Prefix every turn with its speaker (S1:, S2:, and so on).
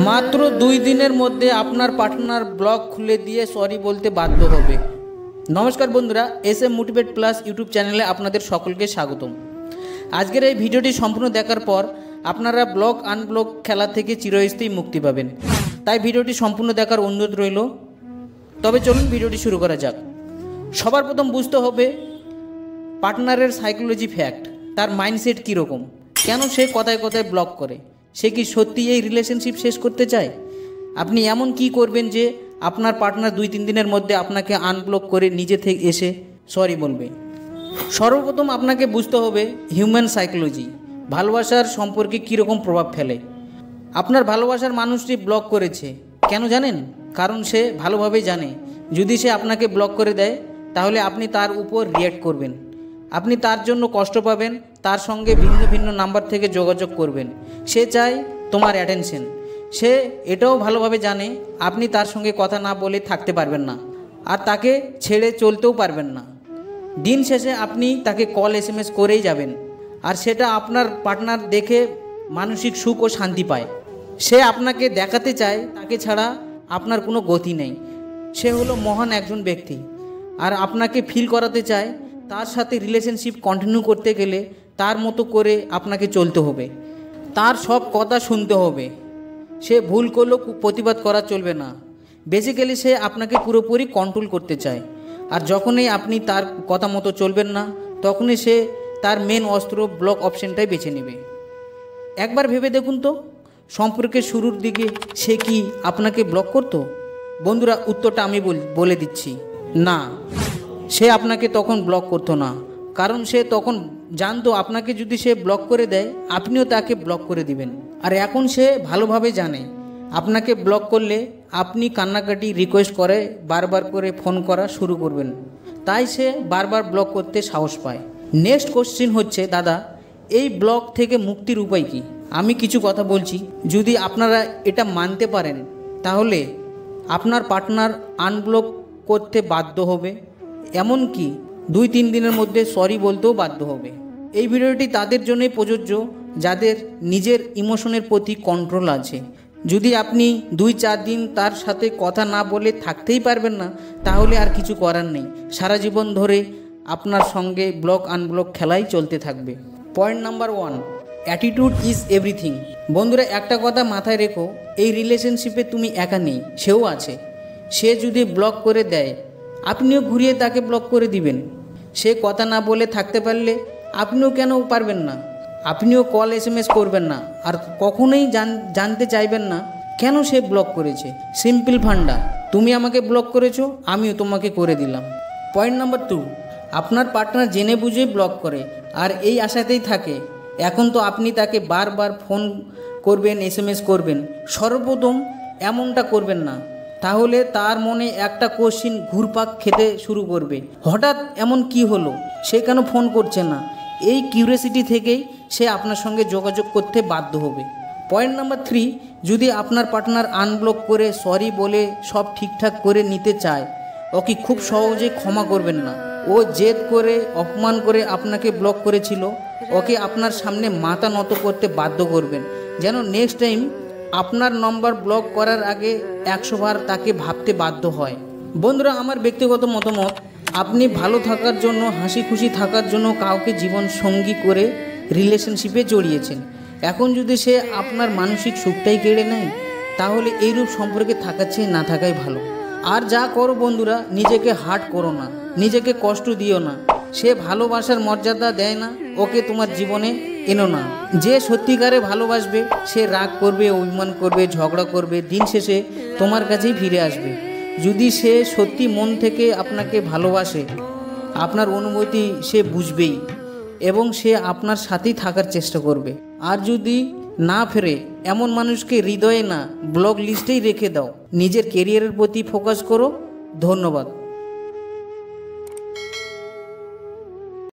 S1: মাত্র 2 দিনের মধ্যে আপনার পার্টনার ব্লগ খুলে দিয়ে সরি বলতে বাধ্য হবে। নমস্কার বন্ধুরা, SM মোটিভেট প্লাস ইউটিউব চ্যানেলে আপনাদের সকলকে স্বাগতম। আজকের এই ভিডিওটি সম্পূর্ণ দেখার পর আপনারা ব্লগ আনব্লগ খেলা থেকে চিরস্থায়ী মুক্তি পাবেন। তাই ভিডিওটি সম্পূর্ণ দেখার অনুরোধ রইল। তবে চলুন ভিডিওটি শুরু করা যাক। সবার প্রথম বুঝতে হবে পার্টনারের সাইকোলজি ফ্যাক্ট, তার মাইন্ডসেট কীরকম, কেন সে কথায় কথায় ব্লক করে, সে কি সত্যি এই রিলেশনশিপ শেষ করতে চায়। আপনি এমন কি করবেন যে আপনার পার্টনার 2-3 দিনের মধ্যে আপনাকে আনব্লক করে নিজে থেকে এসে সরি বলবে। সর্বপ্রথম আপনাকে বুঝতে হবে হিউম্যান সাইকোলজি, ভালোবাসার সম্পর্কে কীরকম প্রভাব ফেলে। আপনার ভালোবাসার মানুষটি ব্লক করেছে কেন জানেন? কারণ সে ভালোভাবেই জানে যদি সে আপনাকে ব্লক করে দেয় তাহলে আপনি তার উপর রিয়্যাক্ট করবেন, আপনি তার জন্য কষ্ট পাবেন, তার সঙ্গে ভিন্ন ভিন্ন নাম্বার থেকে যোগাযোগ করবেন। সে চায় তোমার অ্যাটেনশন। সে এটাও ভালোভাবে জানে আপনি তার সঙ্গে কথা না বলে থাকতে পারবেন না, আর তাকে ছেড়ে চলতেও পারবেন না। দিন শেষে আপনি তাকে কল SMS করেই যাবেন, আর সেটা আপনার পার্টনার দেখে মানসিক সুখ ও শান্তি পায়। সে আপনাকে দেখাতে চায় তাকে ছাড়া আপনার কোনো গতি নেই, সে হলো মহান একজন ব্যক্তি। আর আপনাকে ফিল করাতে চায় তার সাথে রিলেশনশিপ কন্টিনিউ করতে গেলে তার মতো করে আপনাকে চলতে হবে, তার সব কথা শুনতে হবে। সে ভুল করলেও প্রতিবাদ করা চলবে না। বেসিক্যালি সে আপনাকে পুরোপুরি কন্ট্রোল করতে চায়, আর যখনই আপনি তার কথা মতো চলবেন না তখনই সে তার মেন অস্ত্র ব্লক অপশনটাই বেছে নেবে। একবার ভেবে দেখুন তো, সম্পর্কের শুরুর দিকে সে কি আপনাকে ব্লক করতো? বন্ধুরা, উত্তরটা আমি বলে দিচ্ছি, না, সে আপনাকে তখন ব্লক করতো না। কারণ সে তখন জানতো আপনাকে যদি সে ব্লক করে দেয় আপনিও তাকে ব্লক করে দিবেন। আর এখন সে ভালোভাবে জানে আপনাকে ব্লক করলে আপনি কান্নাকাটি রিকোয়েস্ট করে বারবার করে ফোন করা শুরু করবেন, তাই সে বারবার ব্লক করতে সাহস পায়। নেক্সট কোশ্চেন হচ্ছে, দাদা এই ব্লক থেকে মুক্তির উপায় কি? আমি কিছু কথা বলছি, যদি আপনারা এটা মানতে পারেন তাহলে আপনার পার্টনার আনব্লক করতে বাধ্য হবে, এমনকি 2-3 দিনের মধ্যে সরি বলতেও বাধ্য হবে। এই ভিডিওটি তাদের জন্যই প্রযোজ্য যাদের নিজের ইমোশনের প্রতি কন্ট্রোল আছে। যদি আপনি 2-4 দিন তার সাথে কথা না বলে থাকতেই পারবেন না তাহলে আর কিছু করার নেই, সারা জীবন ধরে আপনার সঙ্গে ব্লক আনব্লক খেলাই চলতে থাকবে। Point number 1, attitude is everything. বন্ধুরা, একটা কথা মাথায় রেখো, এই রিলেশনশিপে তুমি একা নেই, সেও আছে। সে যদি ব্লক করে দেয় আপনিও ঘুরিয়ে তাকে ব্লক করে দিবেন। সে কথা না বলে থাকতে পারলে আপনিও কেন পারবেন না? আপনিও কল SMS করবেন না, আর কখনোই জানতে চাইবেন না কেন সে ব্লক করেছে। সিম্পল ফান্ডা, তুমি আমাকে ব্লক করেছো, আমিও তোমাকে করে দিলাম। পয়েন্ট নাম্বার 2, আপনার পার্টনার জেনে বুঝে ব্লক করে আর এই আশাতেই থাকে এখন তো আপনি তাকে বারবার ফোন করবেন, SMS করবেন। সর্বপ্রথম এমনটা করবেন না, তাহলে তার মনে একটা কোশ্চিন ঘুরপাক খেতে শুরু করবে, হঠাৎ এমন কি হলো, সে কেন ফোন করছে না। এই কিউরিওসিটি থেকেই সে আপনার সঙ্গে যোগাযোগ করতে বাধ্য হবে। পয়েন্ট নাম্বার 3, যদি আপনার পার্টনার আনব্লক করে সরি বলে সব ঠিকঠাক করে নিতে চায়, ওকে খুব সহজে ক্ষমা করবেন না। ও জেদ করে অপমান করে আপনাকে ব্লক করেছিল, ওকে আপনার সামনে মাথা নত করতে বাধ্য করবেন, যেন নেক্সট টাইম আপনার নম্বর ব্লক করার আগে 100 বার তাকে ভাবতে বাধ্য হয়। বন্ধুরা, আমার ব্যক্তিগত মতামত, আপনি ভালো থাকার জন্য, হাসি খুশি থাকার জন্য কাউকে জীবন সঙ্গী করে রিলেশনশিপে জড়িয়েছেন। এখন যদি সে আপনার মানসিক সুখটাই কেড়ে নেয় তাহলে এইরূপ সম্পর্কে থাকার চেয়ে না থাকাই ভালো। আর যা করো বন্ধুরা, নিজেকে হার্ট করো না, নিজেকে কষ্ট দিও না। সে ভালোবাসার মর্যাদা দেয় না, ওকে তোমার জীবনে এনো না। যে সত্যিকারে ভালোবাসবে সে রাগ করবে, অভিমান করবে, ঝগড়া করবে, দিন শেষে তোমার কাছেই ফিরে আসবে। যদি সে সত্যি মন থেকে আপনাকে ভালোবাসে, আপনার অনুভূতি সে বুঝবেই এবং সে আপনার সাথেই থাকার চেষ্টা করবে। আর যদি না ফেরে, এমন মানুষকে হৃদয়ে না ব্লক লিস্টেই রেখে দাও। নিজের কেরিয়ারের প্রতি ফোকাস করো। ধন্যবাদ।